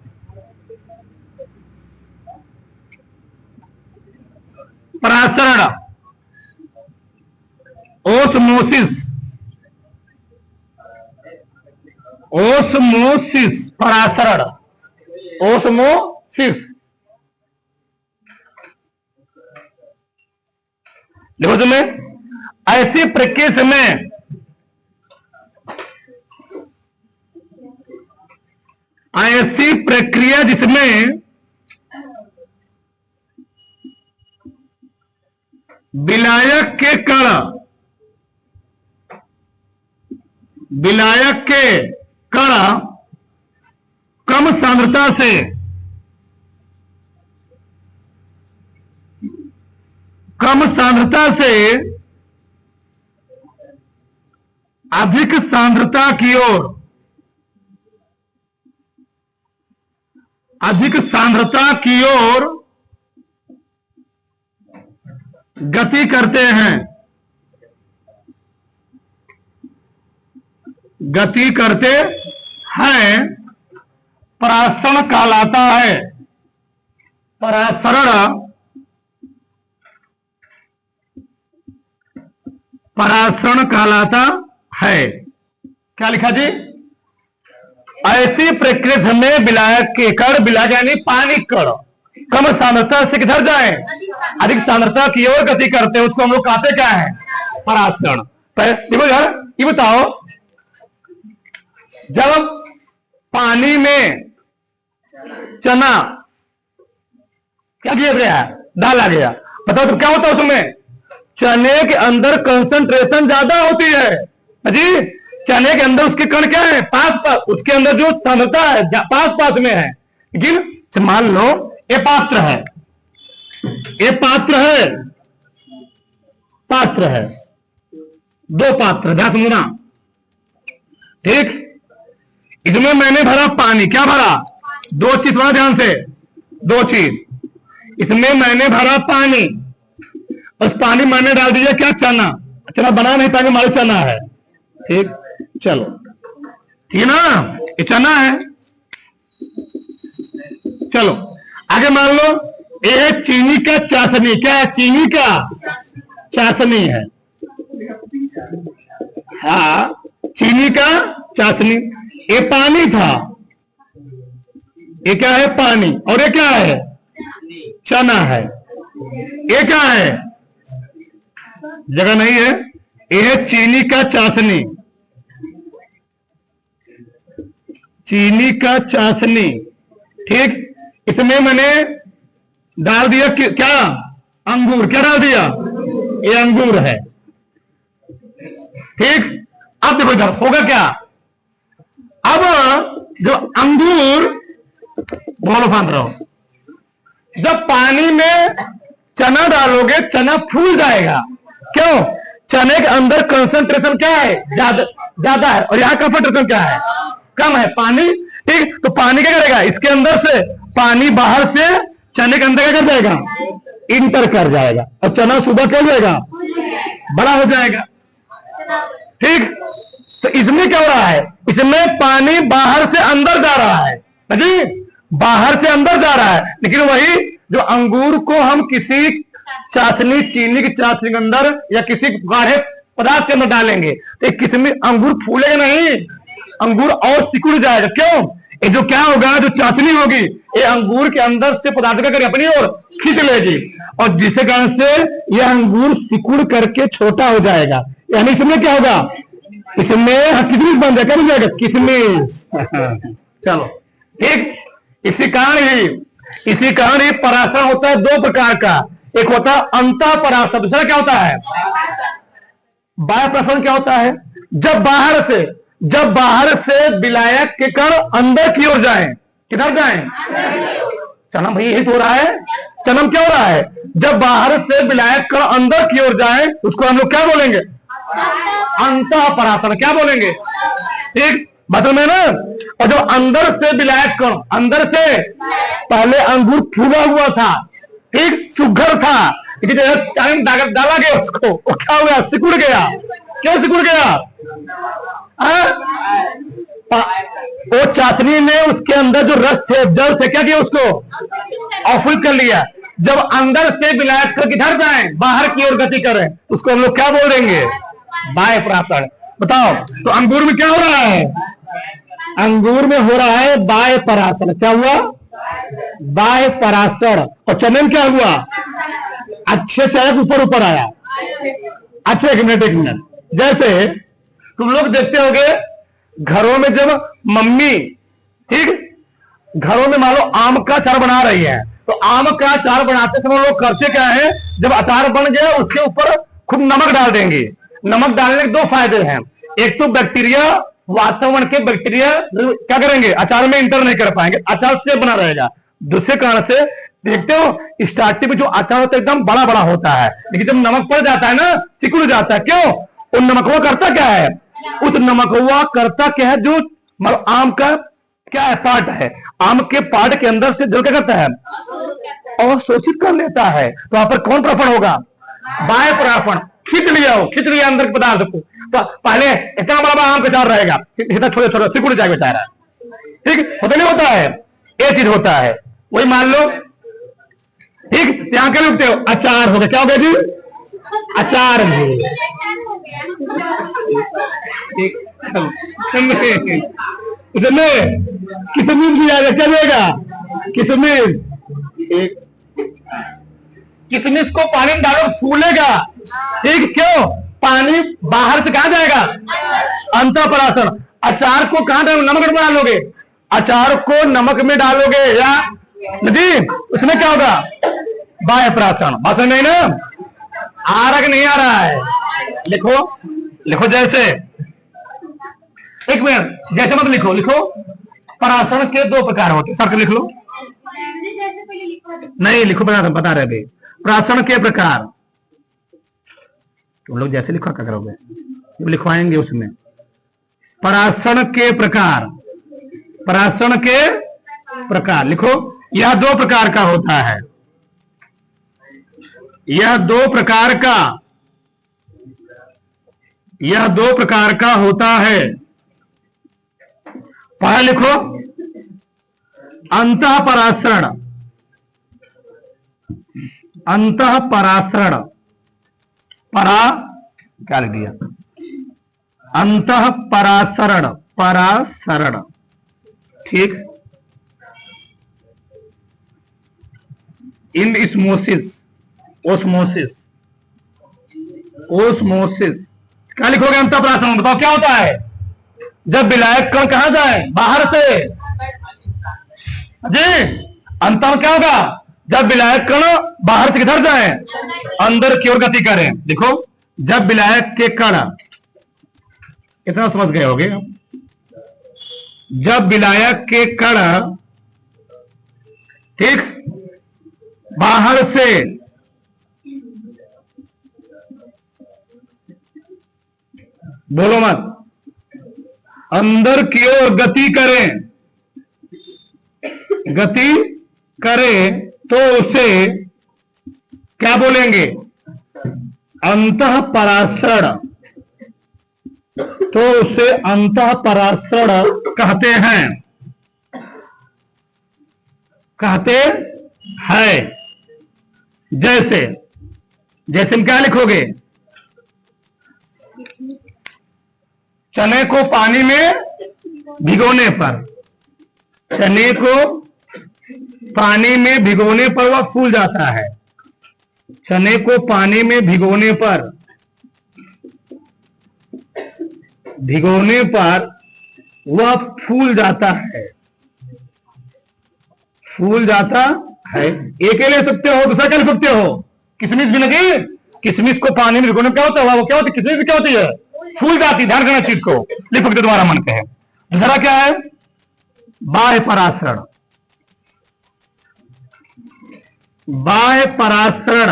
Speaker 1: परासरण, ओस्मोसिस, ओस्मोसिस, परासरण, ओस्मोसिस। देखो तुम्हें, ऐसी प्रक्रिया में ऐसी प्रक्रिया जिसमें विलायक के कण, विलायक के कण कम सांद्रता से अधिक सांद्रता की ओर, अधिक सांद्रता की ओर गति करते हैं, गति करते हैं, परासरण कहलाता है। परासरण, परासरण कहलाता है। क्या लिखा जी? ऐसी प्रक्रिया में विलायक के कण, विलायक यानी पानी कण, कम सांद्रता से किधर जाए? अधिक सांद्रता की ओर गति करते हैं, उसको हम लोग कहते क्या है? परासरण। देखो यार, ये बताओ, जब पानी में चना क्या किया गया? डाला गया, बताओ तो क्या होता है उसमें? चने के अंदर कंसंट्रेशन ज्यादा होती है जी। चने के अंदर उसके कण क्या है? पास पास, उसके अंदर जो सांद्रता है पास पास में है। लेकिन मान लो ये पात्र है, ये पात्र है, पात्र है, दो पात्र, ध्यान सुनना। ठीक, इसमें मैंने भरा पानी, क्या भरा? दो चीज भरा, ध्यान से, दो चीज। इसमें मैंने भरा पानी, उस पानी मैंने डाल दिया क्या? चना। चना बना नहीं पाएंगे, हमारे चना है। ठीक, चलो, ठीक है ना, ये चना है। चलो आगे मान लो, ये चीनी का चाशनी, क्या है? चीनी का चाशनी है। हाँ, चीनी का चाशनी। ये पानी था, ये क्या है? पानी। और ये क्या है? चना है। ये क्या है? जगह नहीं है। ये है चीनी का चाशनी। चीनी का चाशनी, ठीक। इसमें मैंने डाल दिया क्या? अंगूर। क्या डाल दिया? ये अंगूर है, ठीक। अब देखो इधर होगा क्या? अब जो अंगूर, बोलो फांद रहो, जब पानी में चना डालोगे चना फूल जाएगा। क्यों? चने के अंदर कंसंट्रेशन क्या है? ज्यादा है, और यहां कंसंट्रेशन क्या है? कम है, पानी, ठीक। तो पानी क्या करेगा? इसके अंदर से पानी बाहर से चने के अंदर क्या कर जाएगा? इंटर कर जाएगा, और चना सुबह क्या हो जाएगा? बड़ा हो जाएगा, ठीक। तो इसमें क्या हो रहा है? इसमें पानी बाहर से अंदर जा रहा है, जी, बाहर से अंदर जा रहा है। लेकिन वही जो अंगूर को हम किसी चाशनी, चीनी की चाशनी के अंदर या किसी गाढ़े पदार्थ के अंदर डालेंगे तो किसमें अंगूर फूलेगा नहीं, अंगूर और सिकुड़ जाएगा। क्यों? ये जो क्या होगा, जो चाशनी होगी, ये अंगूर के अंदर से पदार्थ का करके अपनी ओर खींच लेगी, और जिसके कारण से यह अंगूर सिकुड़ करके छोटा हो जाएगा। यानी इसमें क्या होगा? इसमें किशमिश बन जाएगा। क्या बन जाएगा? किशमिश। चलो, ठीक। इसी कारण ही पराशरण होता है दो प्रकार का। एक होता है अंतः पराशरण, दूसरा क्या होता है? बाह्य पराशरण। क्या होता है? जब बाहर से विलायक के कण अंदर की ओर जाएं। किधर जाएं? चनम। भाई यही तो हो रहा है। चनम क्या हो रहा है? जब बाहर से विलायक कण अंदर की ओर जाएं उसको हम लोग क्या बोलेंगे? अंतः पराशरण। क्या बोलेंगे? ठीक, बस में ना। और जब अंदर से विलायक कण, अंदर से पहले अंगूर फूला हुआ था, ठीक, सुघर था, लेकिन डाला गया उसको, वो क्या हो गया? सिकुड़ गया। क्यों सिकुड़ गया? वो चाशनी ने उसके अंदर जो रस थे, जल थे, क्या किया? उसको अवफुल्लित कर लिया। जब अंदर से विलायक कर किधर जाए? बाहर की ओर गति करें, उसको हम लोग क्या बोल देंगे? बाह्य पराशरण। बताओ, तो अंगूर में क्या हो रहा है? अंगूर में हो रहा है बाह्य पराशरण। क्या हुआ? बाह्य पराशरण। और चने में क्या हुआ? अच्छे से ऊपर आया। अच्छा, एक मिनट। जैसे तुम लोग देखते होगे घरों में, जब मम्मी, ठीक, घरों में मान लो आम का अचार बना रही है, तो आम का अचार बनाते समय लोग करते क्या है? जब अचार बन गया उसके ऊपर खूब नमक डाल देंगे। नमक डालने के दो फायदे हैं। एक तो बैक्टीरिया, वातावरण के बैक्टीरिया क्या करेंगे? अचार में इंटर नहीं कर पाएंगे, अचार से बना रहेगा। दूसरे कारण से देखते हो स्टार्टिंग में जो अचार होता है एकदम बड़ा बड़ा होता है, लेकिन जब नमक पड़ जाता है ना, सिकुड़ जाता है। क्यों? वो नमकवा करता क्या है? उस नमकवा करता क्या है? जो मतलब आम का क्या है? पार्ट है। आम के पार्ट के अंदर से जल क्या करता है? और शोषित कर लेता है। तो वहां पर कौन पराशरण होगा? बाह्य पराशरण। खींच लिया अंदर के पदार्थ को। तो पहले इतना बड़ा आम का अचार रहेगा, इतना छोटा सिकुड़ जाएगा बेचारा, ठीक, होता नहीं होता है? ये चीज होता है। वही मान लो, ठीक, यहां क्या लिखते हो? अचार हो गया। क्या हो गया जी? अचार भी। इसमें किशमिश भी आएगा। क्या देगा? किशमिश। किशमिश को पानी में डालो, फूलेगा, ठीक। क्यों? पानी बाहर से कहां जाएगा? अंतः पराशरण। अचार को कहां डालोगे? नमक में डालोगे। अचार को नमक में डालोगे या जी, उसमें क्या होगा? बाह्य पराशरण। बात नहीं ना? आ रहा कि नहीं आ रहा है? लिखो जैसे, एक मिनट, जैसे मत लिखो। पराशरण के दो प्रकार होते हैं। सर लिख लो। नहीं लिखो, बता रहे अभी। पराशरण के प्रकार तुम लोग जैसे लिखो, क्या करोगे? लिखवाएंगे उसमें। पराशरण के प्रकार लिखो। यह दो प्रकार का होता है। यह दो प्रकार का होता है। पहला लिखो अंतः पराशरण। क्या लिख दिया? अंतः पराशरण, ठीक। इन स्मोसिस, ओस्मोसिस, ओस्मोसिस। क्या लिखोगे अंतःप्राशन? बताओ क्या होता है जब विलायक कण कहां जाए? बाहर से जी। अंत में क्या होगा जब विलायक कण बाहर से किधर जाए? अंदर की ओर गति करें। देखो, जब विलायक के कण, इतना समझ गए होगे, जब विलायक के कण ठीक बाहर से बोलो मत, अंदर की ओर गति करें, गति करें तो उसे क्या बोलेंगे? अंतःपरासरण। तो उसे अंतःपरासरण कहते हैं, कहते हैं। जैसे, जैसे में क्या लिखोगे? चने को पानी में भिगोने पर, चने को पानी में भिगोने पर वह फूल जाता है। चने को पानी में भिगोने पर, भिगोने पर वह फूल जाता है, फूल जाता है। एक ले सकते हो, दूसरा क्या ले सकते हो? किशमिश भी लगी। किशमिश को पानी में भिगोने क्या होता है? वो क्या होती है? किशमिश भी क्या होती है? फूल जाती। ध्यान करना चीज को, लिख सकते दोबारा मन पे। दूसरा क्या है? बाह्य परासरण। बाह्य परासरण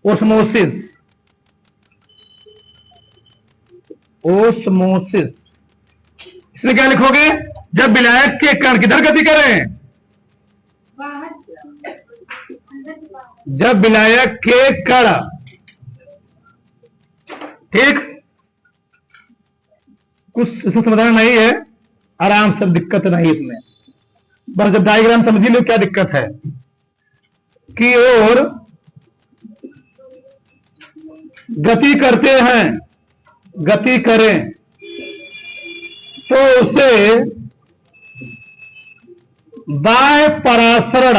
Speaker 1: ओस्मोसिस, ओस्मोसिस। इसमें क्या लिखोगे? जब विलायक के कण किधर गति करें? जब विलायक के कण ठीक, कुछ इसमें समझना नहीं है, आराम से, दिक्कत नहीं इसमें, बस जब डायग्राम समझ लो क्या दिक्कत है। की ओर गति करते हैं, गति करें तो उसे बाह्य परासरण,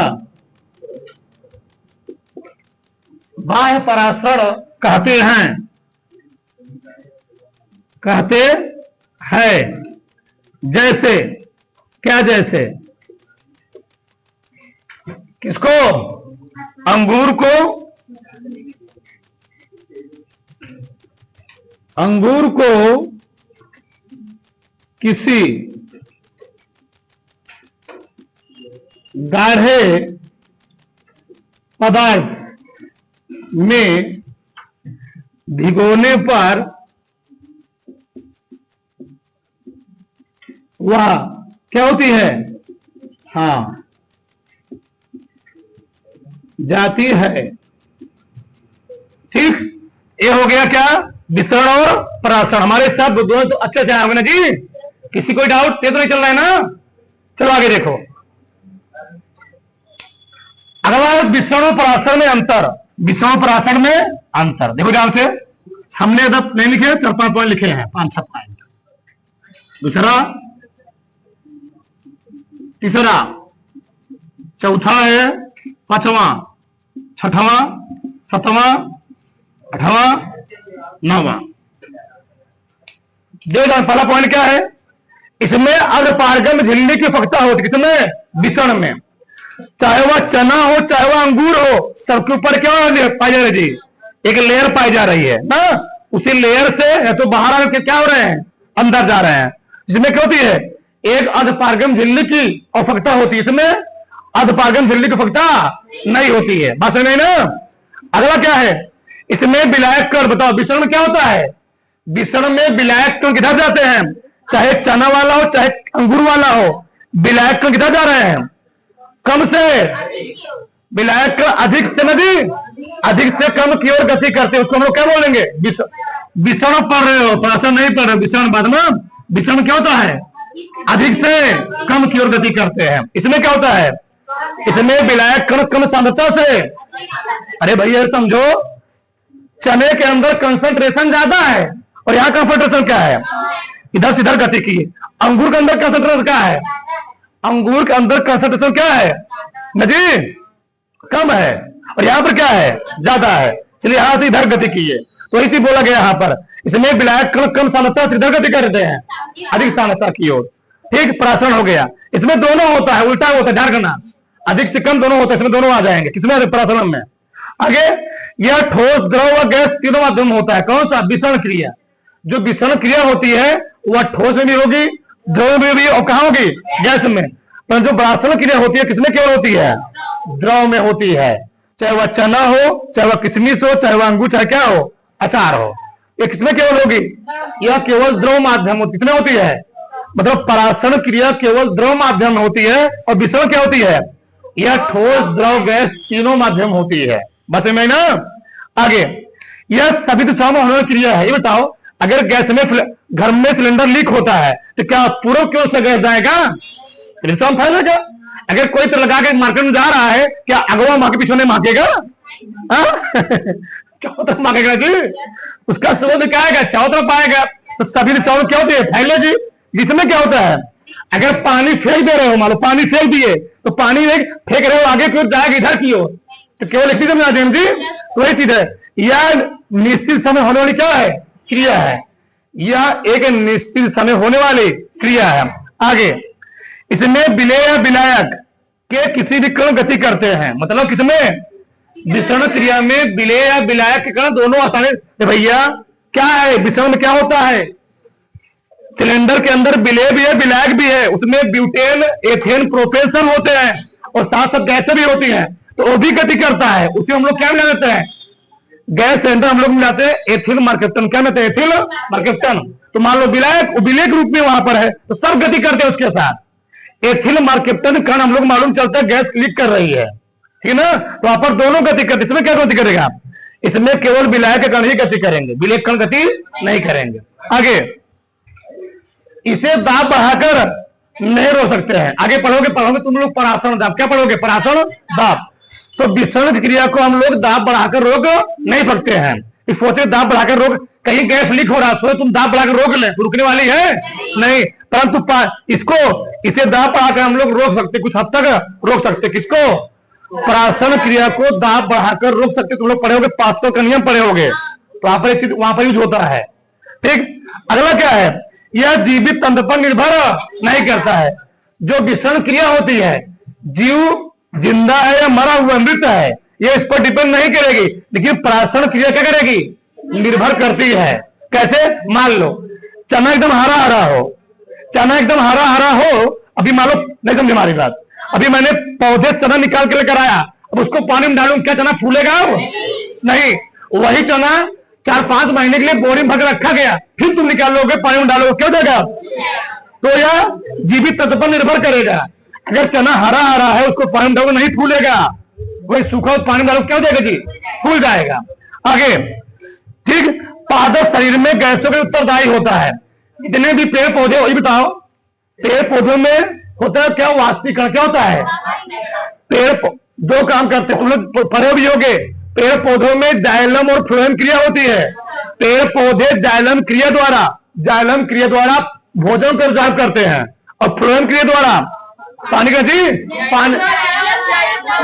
Speaker 1: बाह्य परासरण कहते हैं, कहते हैं। जैसे, क्या जैसे? किसको? अंगूर को, अंगूर को किसी गाढ़े पदार्थ में भिगोने पर वह क्या होती है? हाँ, जाती है। ठीक, ये हो गया क्या? विसरण और परासरण। हमारे साथ दोनों तो अच्छे से होंगे ना जी? किसी कोई डाउट तो नहीं चल रहा है ना? चलो आगे देखो। अगर विसरण और परासरण में अंतर, विसरण और परासरण में अंतर देखो ध्यान से। हमने अदब नहीं लिखे, 4-5 पॉइंट लिखे हैं, 5-6 पॉइंट। दूसरा, तीसरा, चौथा है, 5वां, 6वां, 7वां, 8वां, 9वां। देखो पहला पॉइंट क्या है? इसमें अर्धपारगम झिल्ली की फकता होती है। किसमें? विसरण में। चाहे वह चना हो, चाहे वह अंगूर हो, सबके ऊपर क्या पाई जा रही है? एक लेयर पाई जा रही है ना। उसी लेयर से या तो बाहर आके क्या हो रहे हैं? अंदर जा रहे हैं। इसमें क्या होती है? एक अर्धपारगम झिल्ली की अवफकता होती है, इसमें अर्धपारगम झिल्ली की अवफकता नहीं होती है। बात समझ में ना? अगला क्या है? इसमें विलायक कण, बताओ विसरण में क्या होता है? विसरण में विलायक कण किधर जाते हैं? चाहे चना वाला हो, चाहे अंगूर वाला हो, विलायक कण किधर जा रहे हैं? कम से, विलायक कण अधिक से नदी, अधिक से कम की ओर गति करते हैं। उसको हम लोग क्या बोलेंगे? विसरण पढ़ रहे हो, परासरण नहीं पढ़ रहे हो। विसरण बाद में, विसरण क्या होता है? अधिक से कम की ओर गति करते हैं। इसमें क्या होता है? इसमें विलायक कण कम सांद्रता से, अरे भैया समझो, चने के अंदर कंसंट्रेशन ज्यादा है और यहां कंसंट्रेशन क्या है? इधर से इधर गति की। अंगूर के अंदर कंसंट्रेशन क्या है? अंगूर के अंदर कंसंट्रेशन क्या है ना जी? कम है, और यहां पर क्या है? ज्यादा है। चलिए यहां से इधर गति की है, तो यही चीज बोला गया यहां पर। इसमें विलायक कण कम सांद्रता से इधर गति करते हैं, अधिक सांद्रता की ओर। ठीक, परासरण हो गया। इसमें दोनों होता है, उल्टा होता है, ध्यान रखना, अधिक से कम दोनों होता है, इसमें दोनों आ जाएंगे। किसमें? परासरण में। आगे, यह ठोस, द्रव और गैस तीनों माध्यम होता है। कौन सा? विषण क्रिया। जो विषण क्रिया होती है वह ठोस में भी होगी, द्रव में भी, और कहां होगी? गैस में। पर जो परासरण क्रिया होती है किसमें केवल होती है? द्रव में होती है। चाहे वह चना हो, चाहे वह किशमिश हो, चाहे वह अंगूर, चाहे क्या हो, अचार हो, ये किसमें केवल होगी? यह केवल द्रव माध्यम होती, किसमें होती है? मतलब परासरण क्रिया केवल द्रव माध्यम में होती है, और विषण क्या होती है? यह ठोस, द्रव, गैस तीनों माध्यम होती है। बस में ना। आगे, यह सभी दिशाओं में होने वाली क्रिया है। ये बताओ, अगर गैस में घर में सिलेंडर लीक होता है तो क्या पूर्व की ओर से गैस जाएगा? दिशाओं में फैलेगा। अगर कोई तो लगा के मार्केट में जा रहा है, क्या अगवा माँ के पीछे मांगेगा? चारों तरफ मांगेगा जी, उसका स्रोत क्या आएगा? चारों तरफ आएगा। तो सभी दिशाओं में क्या होती है? फैलेगी। जिसमें क्या होता है? अगर पानी फेंक दे रहे हो, मान लो पानी फेंक दिए, तो पानी फेंक रहे हो आगे की ओर, जाएगा इधर की ओर, तो केवल एक चीज में आते हैं जी। तो वही चीज है, यह निश्चित समय होने वाली क्या है? क्रिया है। यह एक निश्चित समय होने वाली क्रिया है। आगे, इसमें विलेय या विलायक के किसी भी कण गति करते हैं। मतलब किसमें? विषण क्रिया में विलेय या विलायक के कण दोनों आसानी। भैया क्या है विषण में? क्या होता है? सिलेंडर के अंदर विलेय भी है, विलायक भी है। उसमें ब्यूटेन, एथेन, प्रोपेन होते हैं, और साथ साथ गैसें भी होती हैं, तो वो भी गति करता है। उसे हम लोग क्या मिला देते हैं? गैस सिलेंडर हम लोग मिलाते हैं एथिल मार्केप्टन। क्या मिलाते हैं? Ethyl mercaptan. तो मान लो विलायक, विलेय के रूप में वहां पर है, तो सब गति करते हैं उसके साथ। एथिल मार्केप्टन कण हम लोग मालूम चलता है गैस लीक कर रही है, ठीक है ना? तो वहां पर दोनों गति करते। इसमें क्या गति करेगा? इसमें केवल विलायक के कण ही गति करेंगे, विलेय कण गति नहीं करेंगे। आगे, इसे दाब बढ़ाकर नहीं रोक सकते हैं। आगे पढ़ोगे तुम लोग परासरण दाब। क्या पढ़ोगे? परासरण दाब। तो विषण क्रिया को हम लोग दाब बढ़ाकर रोक नहीं सकते हैं। इस सोचे दाब बढ़ाकर रोक, कहीं गैस लीक हो रहा है, सोचे तुम दाब बढ़ाकर रोक ले, रुकने वाली है नहीं। परंतु इसे दाब बढ़ाकर हम लोग रोक सकते, कुछ हद तक रोक सकते। किसको? परासरण क्रिया को दाब बढ़ाकर रोक सकते। तुम लोग पढ़े होगे, पास्कल का नियम पढ़े होगे, तो वहां पर यूज होता है। ठीक, अगला क्या है? यह जीवित तंत्र पर निर्भर नहीं करता है। जो विषण क्रिया होती है, जीव जिंदा है या मरा हुआ, मृत है, ये इस पर डिपेंड नहीं करेगी। लेकिन परासरण क्रिया क्या करेगी? निर्भर करती है। कैसे? मान लो चना एकदम हरा हरा हो, चना एकदम हरा हरा हो, अभी मान लो, नहीं समझे हमारी बात, अभी मैंने पौधे चना निकाल के लेकर आया, अब उसको पानी में डालूं, क्या चना फूलेगा? नहीं। वही चना 4-5 महीने के लिए बोरी में भर रखा गया, फिर तुम निकाल लोगे, पानी में डालोगे, क्या देगा? तो यह जीवित तत्व पर निर्भर करेगा। अगर चना हरा हरा है, उसको पानी में डालोगे, नहीं फूलेगा। कोई सूखा पानी डालो, क्या देगा जी? फूल जाएगा। आगे, ठीक, पादप शरीर में गैसों के उत्तरदायी होता है। इतने भी पेड़ पौधे हो, ये बताओ, पेड़ पौधों में होता है क्या? वाष्पीकरण। क्या होता है? पेड़ दो काम करते, तुम लोग पढ़े भी होगे, पेड़ पौधों में जाइलम और फ्लोएम क्रिया होती है। पेड़ पौधे जाइलम क्रिया द्वारा भोजन को रिजर्व करते हैं, और फ्लोएम क्रिया द्वारा पानी का जी, पानी,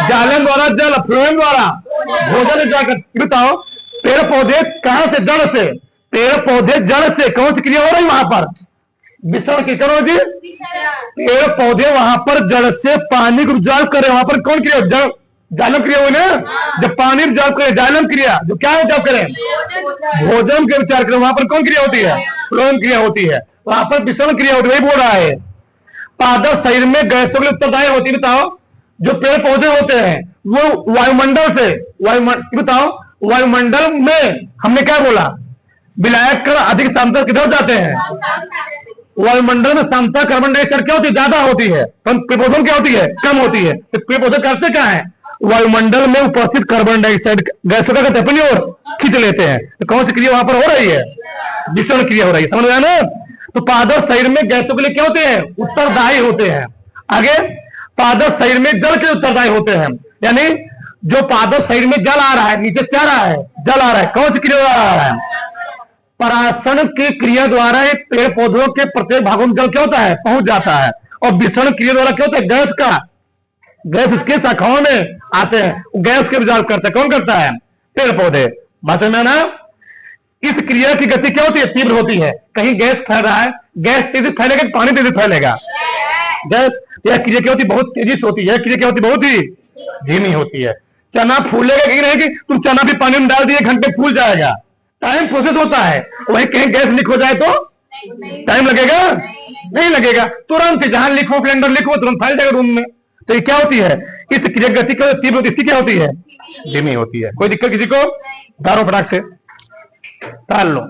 Speaker 1: जाइलम द्वारा जल, फ्लोएम द्वारा भोजन रिजर्व करते। बताओ, पेड़ पौधे कहां से? जड़ से। पेड़ पौधे जड़ से कौन सी क्रिया हो रही वहां पर? विषण की करो जी। पेड़ पौधे वहां पर जड़ से पानी को रिजर्व करे, वहां पर कौन क्रिया? जड़, जाइलम क्रिया हुई ना। जब पानी रिजर्व करे, जाइलम क्रिया, जो क्या रिजर्व करे? भोजन के विचार करें, वहां पर कौन क्रिया होती है? फ्लोएम क्रिया होती है। वहां पर विषण क्रिया होती है, वही बोल रहा है। पादप शरीर में गैसों के उत्तरदायी होती है। बताओ, जो पेड़ पौधे होते हैं वो वायुमंडल से, बताओ, वायुमंडल में हमने क्या बोला? विलायक कण अधिक सांद्रता किधर जाते हैं? वायुमंडल में सांद्रता कार्बन डाइऑक्साइड क्या होती है? ज्यादा होती है, पर पेड़ पौधों क्या होती है? कम होती है। तो पेड़ पौधे करते क्या है? वायुमंडल में उपस्थित कार्बन डाइऑक्साइड गैसों का अपनी ओर खींच लेते हैं। तो कौन सी क्रिया वहां पर हो रही है? विषण क्रिया हो रही है। समझ गया ना? तो पादप शरीर में गैसों के लिए क्या होते हैं? उत्तरदायी होते हैं। आगे, पादप शरीर में जल के उत्तरदायी होते हैं। यानी जो पादप शरीर में जल आ रहा है, नीचे से क्या आ रहा है? जल आ रहा है, कौन सी क्रिया आ रहा है? परासरण की क्रिया द्वारा एक पेड़ पौधों के प्रत्येक भागों में जल क्या होता है, पहुंच जाता है। और विसरण क्रिया द्वारा क्या होता है, गैस का, गैस इसके शाखाओं में आते हैं, गैस के विचार करते हैं। कौन करता है, पेड़ पौधे। बात में ना, इस क्रिया की गति क्या होती है, तीव्र होती है। कहीं गैस फैल रहा है, गैस तेजी फैलेगा, पानी तेजी फैलेगा। गैस यह क्रिया क्या होती है, बहुत तेजी से होती है। क्रिया क्या होती है, बहुत ही धीमी होती है। चना फूलेगा कि नहीं, कि तुम चना भी पानी में डाल दिए, घंटे फूल जाएगा, टाइम प्रोसेस होता है। वही कहीं गैस लीक हो जाए तो टाइम लगेगा, नहीं लगेगा, तुरंत जहां लीक हो, सिलेंडर लीक हो, तुरंत फैल जाएगा रूम में। तो ये क्या होती है, इस क्रिया गति का तीव्र होती है, इसकी क्या होती है, धीमी होती है। कोई दिक्कत किसी को, दारो फटाक से ताल लो।